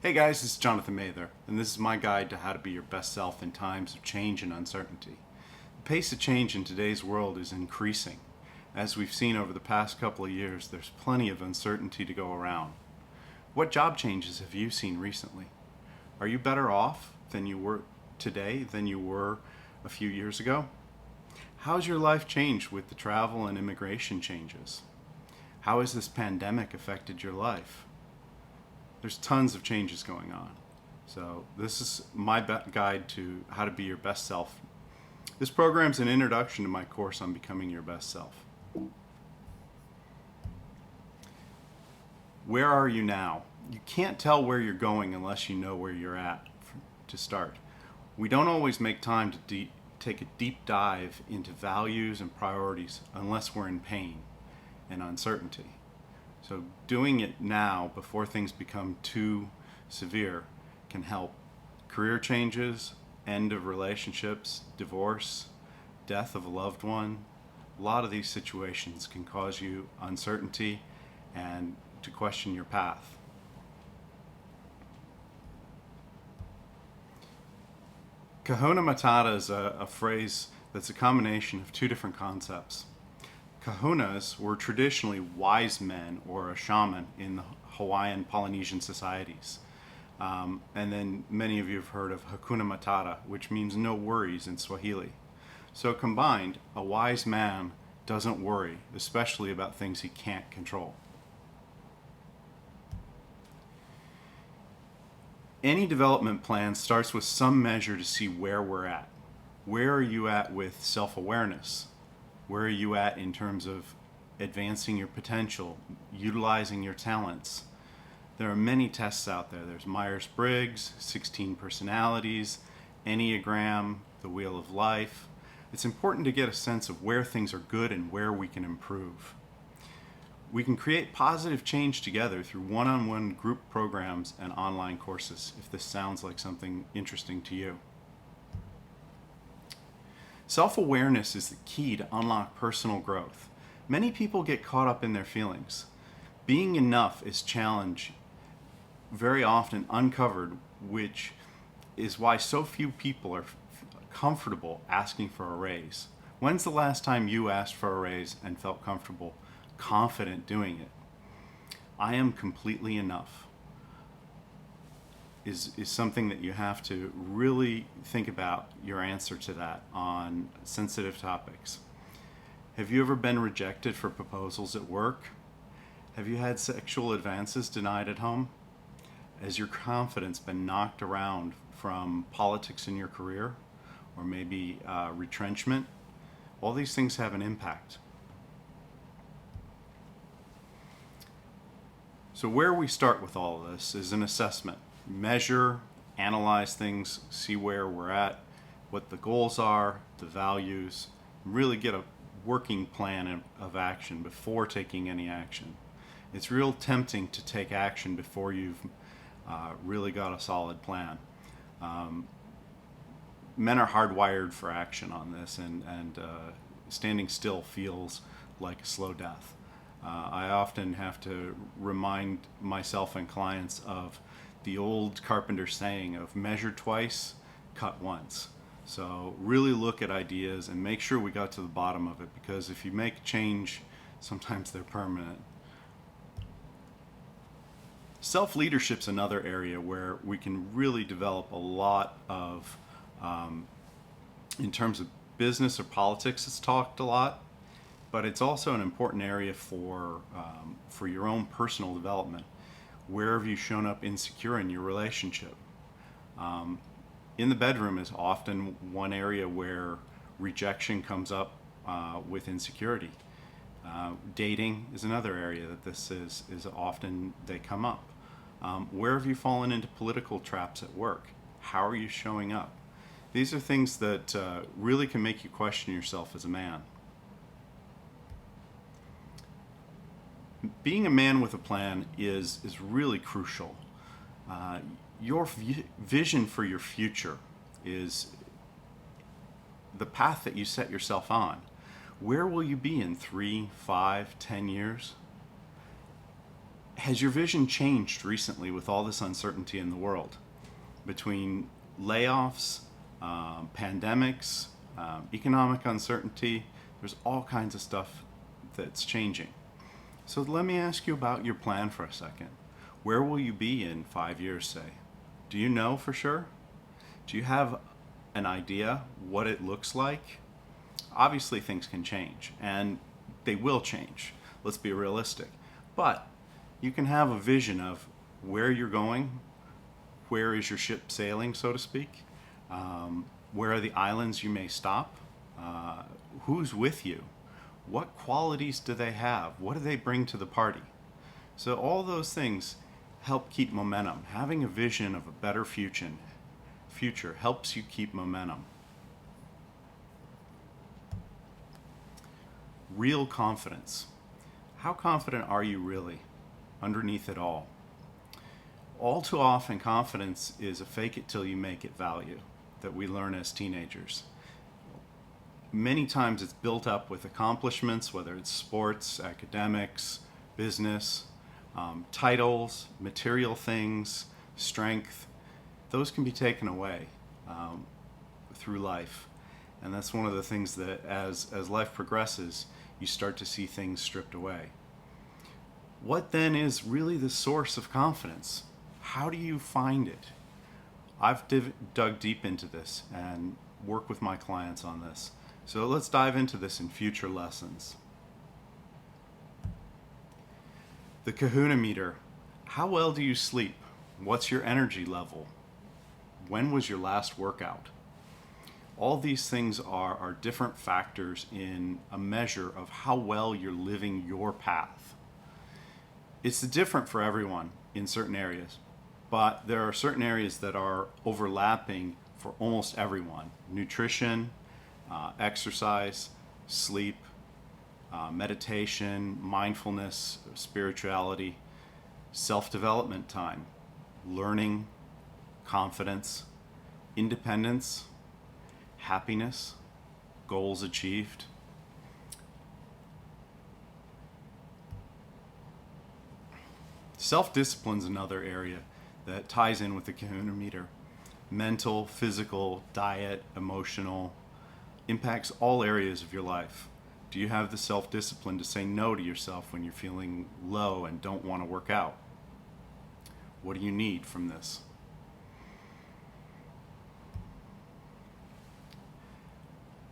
Hey guys, this is Jonathan Mather, and this is my guide to how to be your best self in times of change and uncertainty. The pace of change in today's world is increasing. As we've seen over the past couple of years, there's plenty of uncertainty to go around. What job changes have you seen recently? Are you better off than you were today than you were a few years ago? How's your life changed with the travel and immigration changes? How has this pandemic affected your life? There's tons of changes going on. So this is my guide to how to be your best self. This program is an introduction to my course on becoming your best self. Where are you now? You can't tell where you're going unless you know where you're at to start. We don't always make time to take a deep dive into values and priorities unless we're in pain and uncertainty. So doing it now before things become too severe can help. Career changes, end of relationships, divorce, death of a loved one. A lot of these situations can cause you uncertainty and to question your path. Kahuna Matata is a phrase that's a combination of two different concepts. Kahunas were traditionally wise men or a shaman in the Hawaiian Polynesian societies. And then many of you have heard of Hakuna Matata, which means no worries in Swahili. So combined, a wise man doesn't worry, especially about things he can't control. Any development plan starts with some measure to see where we're at. Where are you at with self-awareness? Where are you at in terms of advancing your potential, utilizing your talents? There are many tests out there. There's Myers-Briggs, 16 personalities, Enneagram, the Wheel of Life. It's important to get a sense of where things are good and where we can improve. We can create positive change together through one-on-one group programs and online courses, if this sounds like something interesting to you. Self-awareness is the key to unlock personal growth. Many people get caught up in their feelings. Being enough is challenge very often uncovered, which is why so few people are comfortable asking for a raise. When's the last time you asked for a raise and felt comfortable, confident doing it? I am completely enough is something that you have to really think about your answer to that on sensitive topics. Have you ever been rejected for proposals at work? Have you had sexual advances denied at home? Has your confidence been knocked around from politics in your career or maybe retrenchment? All these things have an impact. So where we start with all of this is an assessment. Measure, analyze things, see where we're at, what the goals are, the values, really get a working plan of action before taking any action. It's real tempting to take action before you've really got a solid plan. Men are hardwired for action on this, and standing still feels like a slow death. I often have to remind myself and clients of the old carpenter saying of measure twice, cut once. So really look at ideas and make sure we got to the bottom of it, because if you make change, sometimes they're permanent. Self-leadership's another area where we can really develop a lot of, in terms of business or politics, it's talked a lot, but it's also an important area for your own personal development. Where have you shown up insecure in your relationship? In the bedroom is often one area where rejection comes up with insecurity. Dating is another area that this is often they come up. Where have you fallen into political traps at work? How are you showing up? These are things that really can make you question yourself as a man. Being a man with a plan is really crucial. Your vision for your future is the path that you set yourself on. Where will you be in 3, 5, 10 years? Has your vision changed recently with all this uncertainty in the world? Between layoffs, pandemics, economic uncertainty, there's all kinds of stuff that's changing. So let me ask you about your plan for a second. Where will you be in 5 years, say? Do you know for sure? Do you have an idea what it looks like? Obviously, things can change, and they will change. Let's be realistic. But you can have a vision of where you're going, where is your ship sailing, so to speak, where are the islands you may stop, who's with you, what qualities do they have, what do they bring to the party. So all those things help keep momentum. Having a vision of a better future helps you keep momentum. Real confidence. How confident are you really underneath it all? All too often, confidence is a fake it till you make it value that we learn as teenagers. Many times it's built up with accomplishments, whether it's sports, academics, business, titles, material things, strength. Those can be taken away through life. And that's one of the things that as life progresses, you start to see things stripped away. What then is really the source of confidence? How do you find it? I've dug deep into this and work with my clients on this. So let's dive into this in future lessons. The Kahuna meter. How well do you sleep? What's your energy level? When was your last workout? All these things are different factors in a measure of how well you're living your path. It's different for everyone in certain areas, but there are certain areas that are overlapping for almost everyone. Nutrition, exercise, sleep, meditation, mindfulness, spirituality, self-development time, learning, confidence, independence, happiness, goals achieved. Self-discipline is another area that ties in with the Kahuna meter. Mental, physical, diet, emotional, impacts all areas of your life. Do you have the self-discipline to say no to yourself when you're feeling low and don't want to work out? What do you need from this?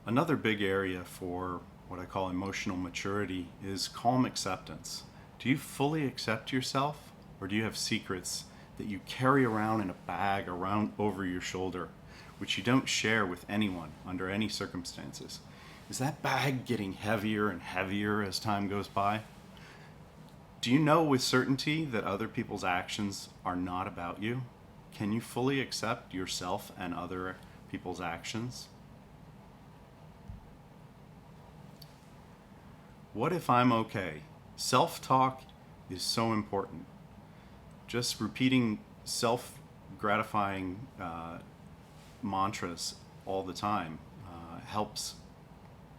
Another big area for what I call emotional maturity is calm acceptance. Do you fully accept yourself, or do you have secrets that you carry around in a bag around over your shoulder, which you don't share with anyone under any circumstances? Is that bag getting heavier and heavier as time goes by? Do you know with certainty that other people's actions are not about you? Can you fully accept yourself and other people's actions? What if I'm okay? Self-talk is so important. Just repeating self-gratifying mantras all the time helps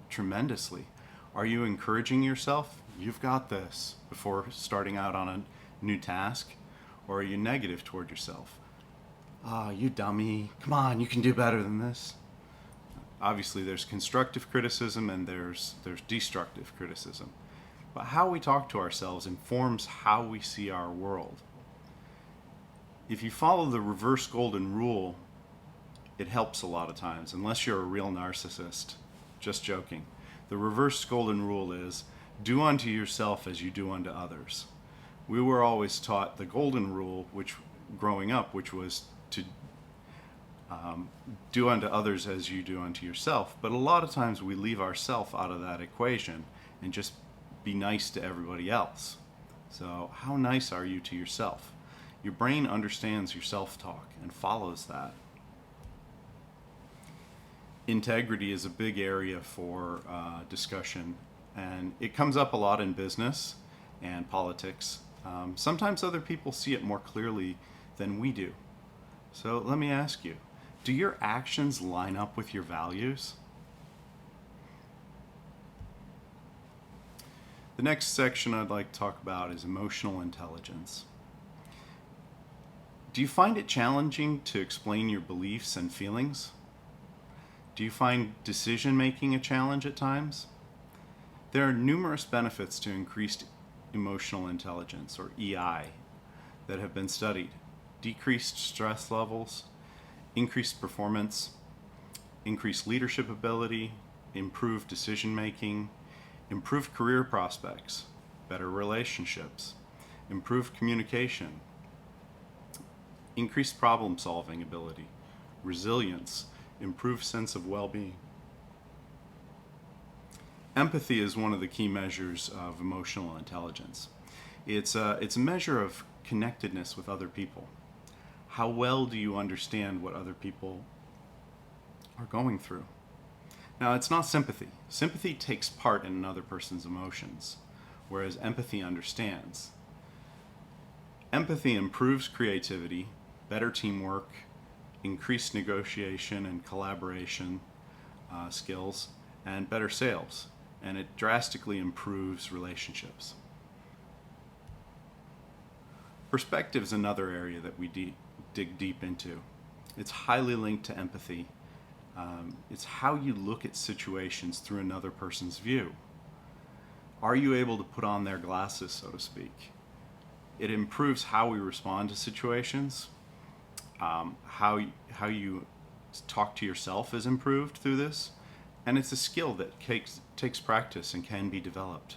tremendously. Are you encouraging yourself? You've got this before starting out on a new task? Or are you negative toward yourself? You dummy. Come on, you can do better than this. Obviously, there's constructive criticism and there's destructive criticism. But how we talk to ourselves informs how we see our world. If you follow the reverse golden rule, it helps a lot of times, unless you're a real narcissist. Just joking. The reverse golden rule is, do unto yourself as you do unto others. We were always taught the golden rule, which growing up, which was to do unto others as you do unto yourself. But a lot of times we leave ourself out of that equation and just be nice to everybody else. So how nice are you to yourself? Your brain understands your self-talk and follows that. Integrity is a big area for discussion, and it comes up a lot in business and politics. Sometimes other people see it more clearly than we do. So let me ask you, do your actions line up with your values? The next section I'd like to talk about is emotional intelligence. Do you find it challenging to explain your beliefs and feelings? Do you find decision making a challenge at times? There are numerous benefits to increased emotional intelligence, or EI, that have been studied. Decreased stress levels, increased performance, increased leadership ability, improved decision making, improved career prospects, better relationships, improved communication, increased problem solving ability, resilience, improved sense of well-being. Empathy is one of the key measures of emotional intelligence. It's a measure of connectedness with other people. How well do you understand what other people are going through? Now, it's not sympathy. Sympathy takes part in another person's emotions, whereas empathy understands. Empathy improves creativity, better teamwork, increased negotiation and collaboration skills, and better sales. And it drastically improves relationships. Perspective is another area that we dig deep into. It's highly linked to empathy. It's how you look at situations through another person's view. Are you able to put on their glasses, so to speak? It improves how we respond to situations. How you talk to yourself is improved through this. And it's a skill that takes practice and can be developed.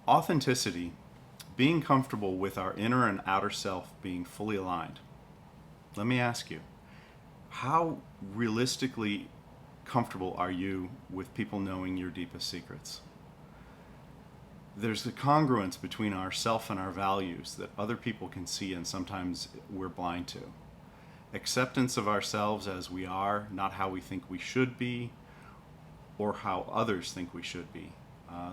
Authenticity, being comfortable with our inner and outer self being fully aligned. Let me ask you, how realistically comfortable are you with people knowing your deepest secrets? There's a congruence between ourself and our values that other people can see and sometimes we're blind to. Acceptance of ourselves as we are, not how we think we should be or how others think we should be.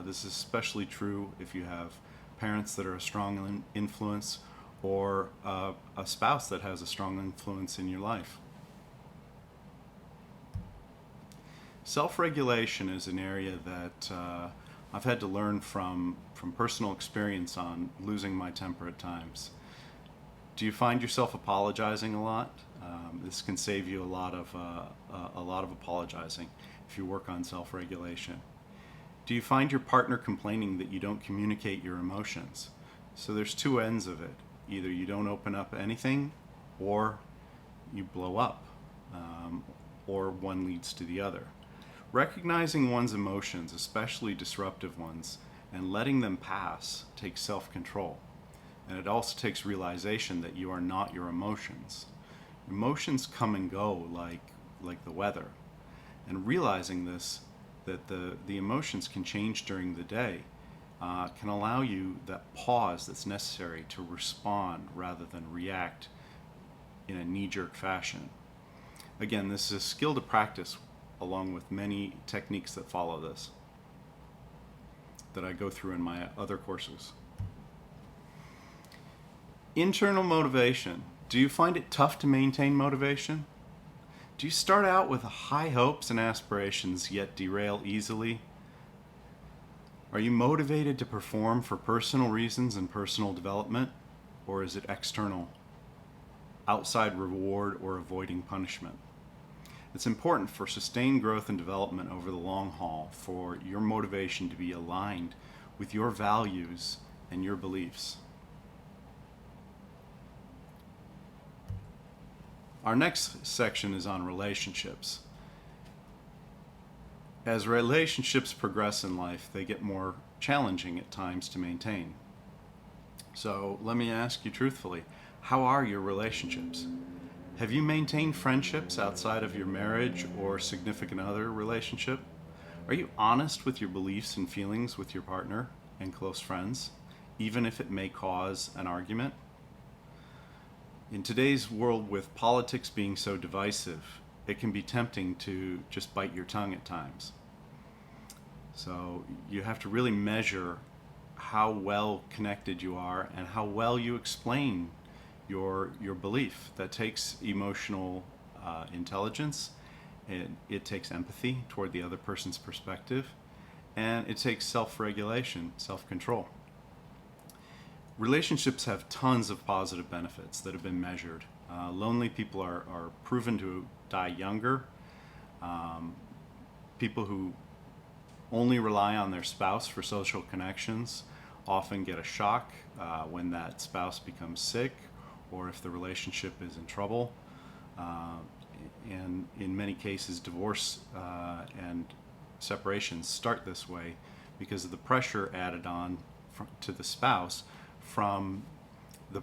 This is especially true if you have parents that are a strong influence or a spouse that has a strong influence in your life. Self-regulation is an area that I've had to learn from personal experience on losing my temper at times. Do you find yourself apologizing a lot? This can save you a lot of apologizing if you work on self-regulation. Do you find your partner complaining that you don't communicate your emotions? So there's two ends of it. Either you don't open up anything, or you blow up, or one leads to the other. Recognizing one's emotions, especially disruptive ones, and letting them pass takes self-control. And it also takes realization that you are not your emotions. Emotions come and go like the weather. And realizing this, that the emotions can change during the day, can allow you that pause that's necessary to respond rather than react in a knee-jerk fashion. Again, this is a skill to practice along with many techniques that follow this that I go through in my other courses. Internal motivation. Do you find it tough to maintain motivation? Do you start out with high hopes and aspirations yet derail easily? Are you motivated to perform for personal reasons and personal development, or is it external, outside reward or avoiding punishment? It's important for sustained growth and development over the long haul for your motivation to be aligned with your values and your beliefs. Our next section is on relationships. As relationships progress in life, they get more challenging at times to maintain. So let me ask you truthfully, how are your relationships? Have you maintained friendships outside of your marriage or significant other relationship? Are you honest with your beliefs and feelings with your partner and close friends, even if it may cause an argument? In today's world, with politics being so divisive, it can be tempting to just bite your tongue at times. So you have to really measure how well connected you are and how well you explain your belief. That takes emotional intelligence, and it takes empathy toward the other person's perspective, and it takes self-regulation, self-control. Relationships have tons of positive benefits that have been measured. Lonely people are proven to die younger. People who only rely on their spouse for social connections often get a shock when that spouse becomes sick or if the relationship is in trouble. And in many cases, divorce and separations start this way because of the pressure added on to the spouse from the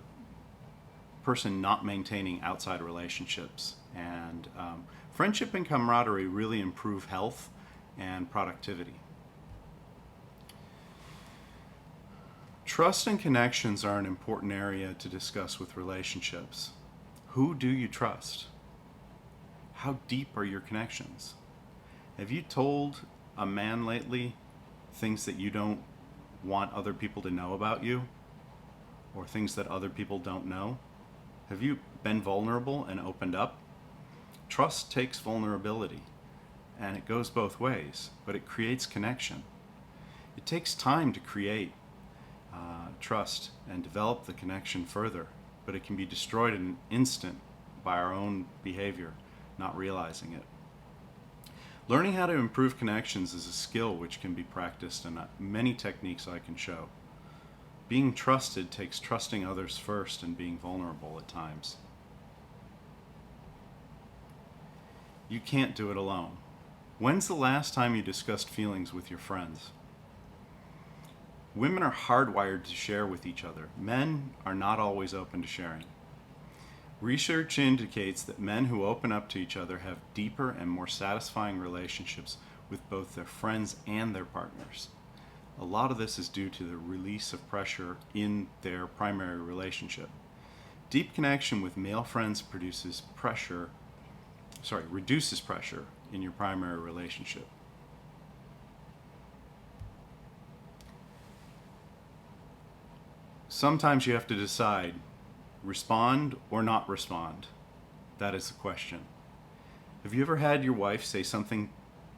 person not maintaining outside relationships. And friendship and camaraderie really improve health and productivity. Trust and connections are an important area to discuss with relationships. Who do you trust? How deep are your connections? Have you told a man lately things that you don't want other people to know about you? Or things that other people don't know? Have you been vulnerable and opened up? Trust takes vulnerability, and it goes both ways, but it creates connection. It takes time to create trust and develop the connection further, but it can be destroyed in an instant by our own behavior, not realizing it. Learning how to improve connections is a skill which can be practiced in many techniques I can show. Being trusted takes trusting others first and being vulnerable at times. You can't do it alone. When's the last time you discussed feelings with your friends? Women are hardwired to share with each other. Men are not always open to sharing. Research indicates that men who open up to each other have deeper and more satisfying relationships with both their friends and their partners. A lot of this is due to the release of pressure in their primary relationship. Deep connection with male friends reduces pressure in your primary relationship. Sometimes you have to decide, respond or not respond. That is the question. Have you ever had your wife say something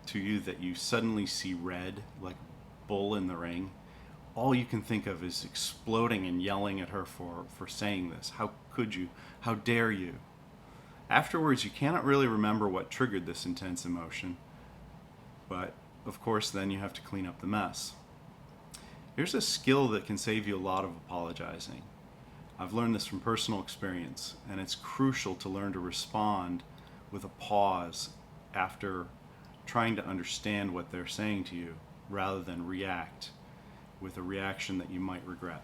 to you that you suddenly see red, like a bull in the ring? All you can think of is exploding and yelling at her for saying this. How could you? How dare you? Afterwards, you cannot really remember what triggered this intense emotion, but of course then you have to clean up the mess. Here's a skill that can save you a lot of apologizing. I've learned this from personal experience, and it's crucial to learn to respond with a pause after trying to understand what they're saying to you, rather than react with a reaction that you might regret.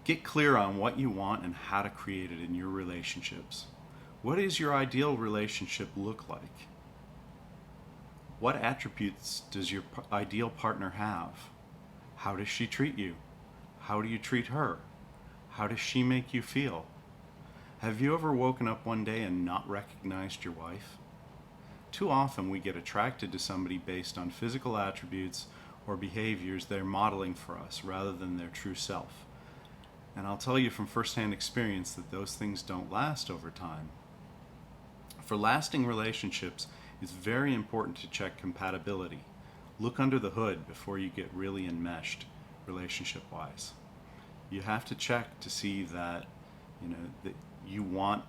Get clear on what you want and how to create it in your relationships. What does your ideal relationship look like? What attributes does your ideal partner have? How does she treat you? How do you treat her? How does she make you feel? Have you ever woken up one day and not recognized your wife? Too often we get attracted to somebody based on physical attributes or behaviors they're modeling for us rather than their true self. And I'll tell you from firsthand experience that those things don't last over time. For lasting relationships, it's very important to check compatibility. Look under the hood before you get really enmeshed relationship-wise. You have to check to see that, that you want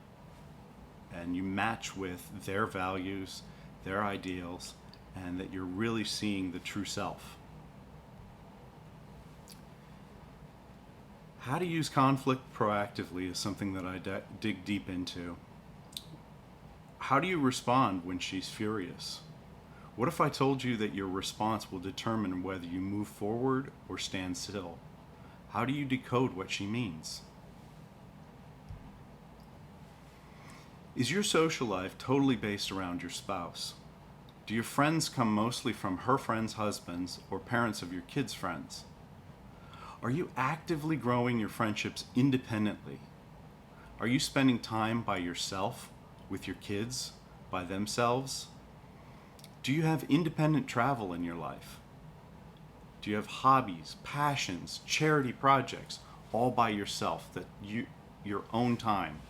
and you match with their values, their ideals, and that you're really seeing the true self. How to use conflict proactively is something that I dig deep into. How do you respond when she's furious? What if I told you that your response will determine whether you move forward or stand still? How do you decode what she means? Is your social life totally based around your spouse? Do your friends come mostly from her friends' husbands or parents of your kids' friends? Are you actively growing your friendships independently? Are you spending time by yourself, with your kids, by themselves? Do you have independent travel in your life? Do you have hobbies, passions, charity projects, all by yourself, your own time?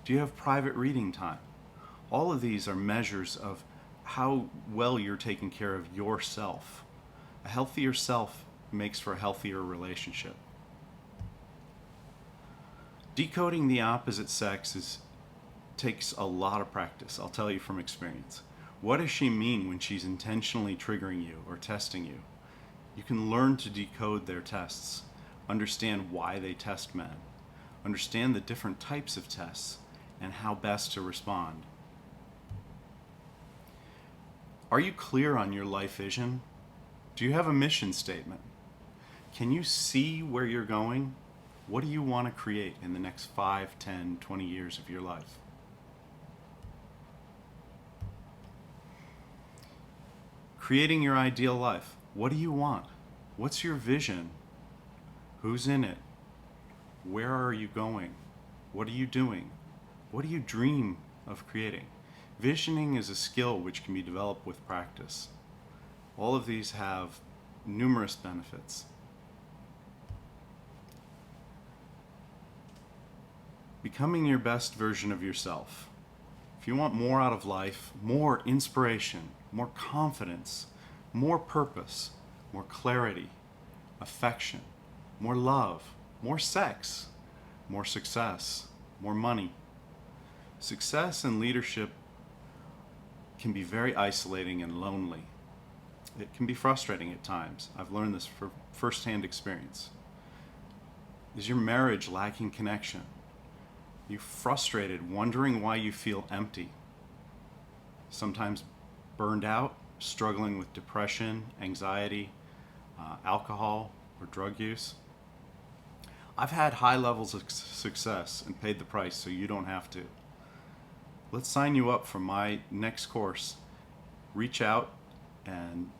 Do you have private reading time? All of these are measures of how well you're taking care of yourself. A healthier self makes for a healthier relationship. Decoding the opposite sex takes a lot of practice, I'll tell you from experience. What does she mean when she's intentionally triggering you or testing you? You can learn to decode their tests, understand why they test men, understand the different types of tests, and how best to respond. Are you clear on your life vision? Do you have a mission statement? Can you see where you're going? What do you want to create in the next 5, 10, 20 years of your life? Creating your ideal life. What do you want? What's your vision? Who's in it? Where are you going? What are you doing? What do you dream of creating? Visioning is a skill which can be developed with practice. All of these have numerous benefits. Becoming your best version of yourself. If you want more out of life, more inspiration, more confidence, more purpose, more clarity, affection, more love, more sex, more success, more money. Success and leadership can be very isolating and lonely. It can be frustrating at times. I've learned this from firsthand experience. Is your marriage lacking connection? You're frustrated, wondering why you feel empty. Sometimes burned out, struggling with depression, anxiety, alcohol, or drug use. I've had high levels of success and paid the price, so you don't have to. Let's sign you up for my next course. Reach out and